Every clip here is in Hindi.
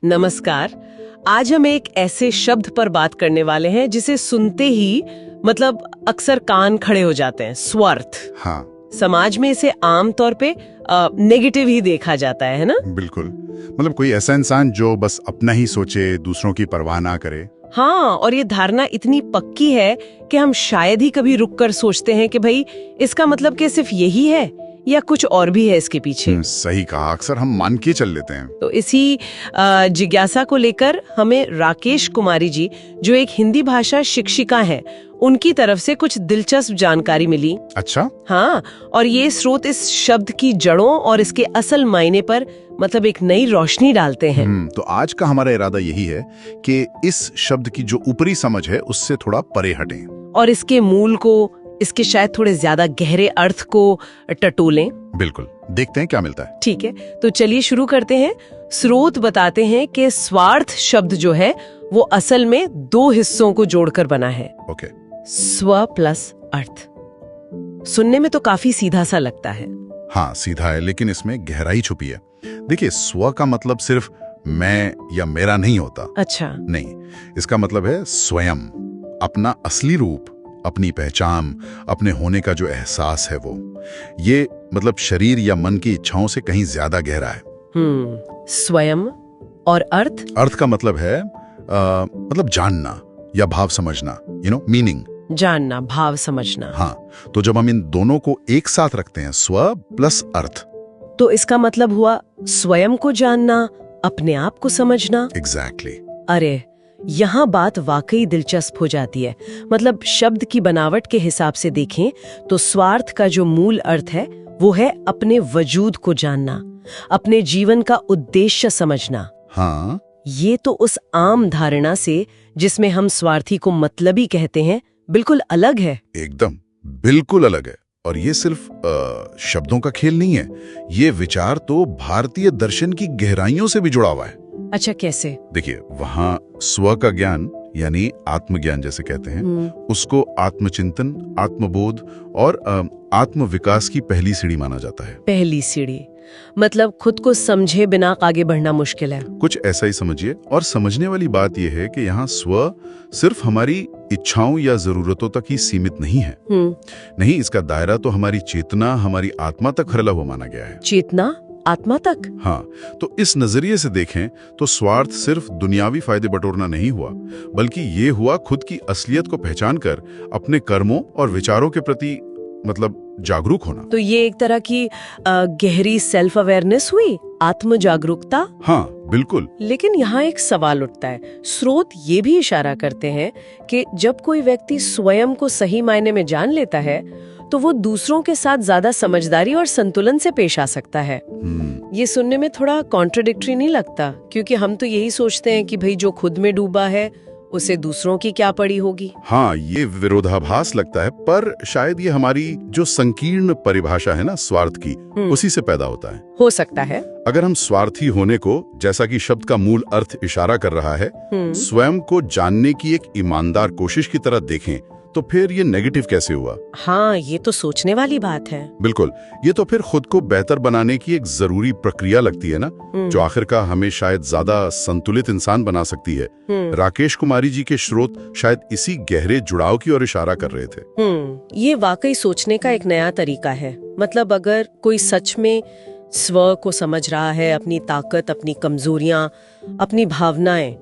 नमस्कार। आज हम एक ऐसे शब्द पर बात करने वाले हैं जिसे सुनते ही अक्सर कान खड़े हो जाते हैं, स्वार्थ। हाँ, समाज में इसे आमतौर पे नेगेटिव ही देखा जाता है ना? बिल्कुल। मतलब कोई ऐसा इंसान जो बस अपना ही सोचे, दूसरों की परवाह ना करे। हाँ, और ये धारणा इतनी पक्की है कि हम शायद ही कभी रुक कर सोचते हैं कि भाई इसका मतलब कि सिर्फ यही है या कुछ और भी है इसके पीछे। सही कहा, अक्सर हम मान के चल लेते हैं। तो इसी जिज्ञासा को लेकर हमें राकेश कुमारी जी, जो एक हिंदी भाषा शिक्षिका हैं, उनकी तरफ से कुछ दिलचस्प जानकारी मिली। अच्छा? हाँ, और ये स्रोत इस शब्द की जड़ों और इसके असल मायने पर एक नई रोशनी डालते हैं। तो आज का हमारा इरादा यही है कि इस शब्द की जो ऊपरी समझ है उससे थोड़ा परे हटें और इसके मूल को, इसके शायद थोड़े ज्यादा गहरे अर्थ को टटोलें। बिल्कुल, देखते हैं क्या मिलता है। ठीक है, तो चलिए शुरू करते हैं। स्रोत बताते हैं कि स्वार्थ शब्द जो है वो असल में दो हिस्सों को जोड़कर बना है। ओके। स्व प्लस अर्थ। सुनने में तो काफी सीधा सा लगता है। हाँ, सीधा है, लेकिन इसमें गहराई छुपी है। देखिए, स्व का मतलब सिर्फ मैं या मेरा नहीं होता। अच्छा। नहीं, इसका मतलब है स्वयं, अपना असली रूप, अपनी पहचान, अपने होने का जो एहसास है वो। ये शरीर या मन की इच्छाओं से कहीं ज्यादा गहरा है। स्वयं और अर्थ? अर्थ का मतलब है जानना या भाव समझना, मीनिंग। जानना, भाव समझना। हाँ, तो जब हम इन दोनों को एक साथ रखते हैं, स्व प्लस अर्थ, तो इसका मतलब हुआ स्वयं को जानना, अपने आप को समझना। एग्जैक्टली। अरे, यहाँ बात वाकई दिलचस्प हो जाती है। शब्द की बनावट के हिसाब से देखें तो स्वार्थ का जो मूल अर्थ है वो है अपने वजूद को जानना, अपने जीवन का उद्देश्य समझना। हाँ, ये तो उस आम धारणा से जिसमें हम स्वार्थी को मतलबी कहते हैं बिल्कुल अलग है। एकदम, बिल्कुल अलग है। और ये सिर्फ शब्दों का खेल नहीं है, ये विचार तो भारतीय दर्शन की गहराइयों से भी जुड़ा हुआ है। अच्छा, कैसे? देखिए, वहाँ स्व का ज्ञान यानी आत्मज्ञान जैसे कहते हैं, उसको आत्मचिंतन, आत्मबोध और आत्म विकास की पहली सीढ़ी माना जाता है। पहली सीढ़ी खुद को समझे बिना आगे बढ़ना मुश्किल है। कुछ ऐसा ही समझिए। और समझने वाली बात यह है कि यहाँ स्व सिर्फ हमारी इच्छाओं या जरूरतों तक ही सीमित नहीं है। नहीं, इसका दायरा तो हमारी चेतना, हमारी आत्मा तक फैला हुआ माना गया है। चेतना, आत्मा तक? हाँ, तो इस नजरिए से देखें तो स्वार्थ सिर्फ दुनियावी फायदे बटोरना नहीं हुआ, बल्कि ये हुआ खुद की असलियत को पहचान कर अपने कर्मों और विचारों के प्रति जागरूक होना। तो ये एक तरह की गहरी सेल्फ अवेयरनेस हुई, आत्म जागरूकता। हाँ, बिल्कुल। लेकिन यहाँ एक सवाल उठता है। स्रोत ये भी इशारा करते हैं कि जब कोई व्यक्ति स्वयं को सही मायने में जान लेता है तो वो दूसरों के साथ ज्यादा समझदारी और संतुलन से पेश आ सकता है। ये सुनने में थोड़ा कॉन्ट्रडिक्टरी नहीं लगता? क्योंकि हम तो यही सोचते हैं कि भाई जो खुद में डूबा है उसे दूसरों की क्या पड़ी होगी। हाँ, ये विरोधाभास लगता है, पर शायद ये हमारी जो संकीर्ण परिभाषा है ना स्वार्थ की, उसी से पैदा होता है। हो सकता है। अगर हम स्वार्थी होने को, जैसा कि शब्द का मूल अर्थ इशारा कर रहा है, स्वयं को जानने की एक ईमानदार कोशिश की तरह देखें, तो फिर ये नेगेटिव कैसे हुआ? हाँ, ये तो सोचने वाली बात है। बिल्कुल, ये तो फिर खुद को बेहतर बनाने की एक जरूरी प्रक्रिया लगती है ना, जो आखिरकार हमें शायद ज्यादा संतुलित इंसान बना सकती है। राकेश कुमारी जी के स्रोत शायद इसी गहरे जुड़ाव की ओर इशारा कर रहे थे। ये वाकई सोचने का एक नया तरीका है। अगर कोई सच में स्व को समझ रहा है, अपनी ताकत, अपनी कमजोरियां, अपनी भावनाएं,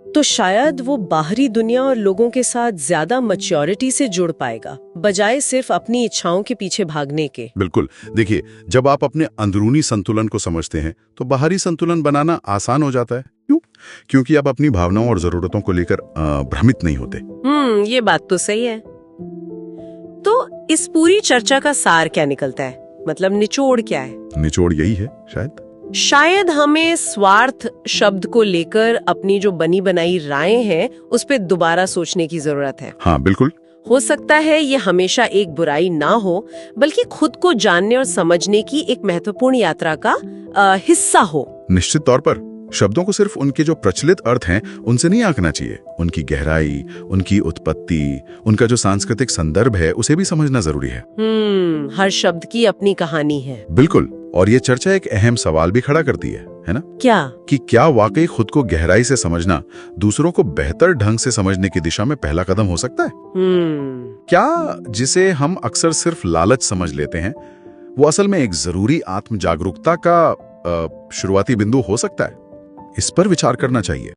तो शायद वो बाहरी दुनिया और लोगों के साथ ज्यादा मैच्योरिटी से जुड़ पाएगा, बजाय सिर्फ अपनी इच्छाओं के पीछे भागने के। बिल्कुल। देखिए, जब आप अपने अंदरूनी संतुलन को समझते हैं तो बाहरी संतुलन बनाना आसान हो जाता है। क्यों? क्योंकि आप अपनी भावनाओं और जरूरतों को लेकर भ्रमित नहीं होते। ये बात तो सही है। तो इस पूरी चर्चा का सार क्या निकलता है? निचोड़ क्या है? निचोड़ यही है शायद हमें स्वार्थ शब्द को लेकर अपनी जो बनी बनाई रायें हैं उस पे दोबारा सोचने की जरूरत है। हाँ, बिल्कुल। हो सकता है ये हमेशा एक बुराई ना हो, बल्कि खुद को जानने और समझने की एक महत्वपूर्ण यात्रा का हिस्सा हो। निश्चित तौर पर शब्दों को सिर्फ उनके जो प्रचलित अर्थ हैं उनसे नहीं आंकना चाहिए। उनकी गहराई, उनकी उत्पत्ति, उनका जो सांस्कृतिक संदर्भ है उसे भी समझना जरूरी है। हर शब्द की अपनी कहानी है। बिल्कुल। और ये चर्चा एक अहम सवाल भी खड़ा करती है ना? क्या? कि क्या वाकई खुद को गहराई से समझना दूसरों को बेहतर ढंग से समझने की दिशा में पहला कदम हो सकता है? क्या जिसे हम अक्सर सिर्फ लालच समझ लेते हैं, वो असल में एक जरूरी आत्म जागरूकता का शुरुआती बिंदु हो सकता है? इस पर विचार करना चाहिए।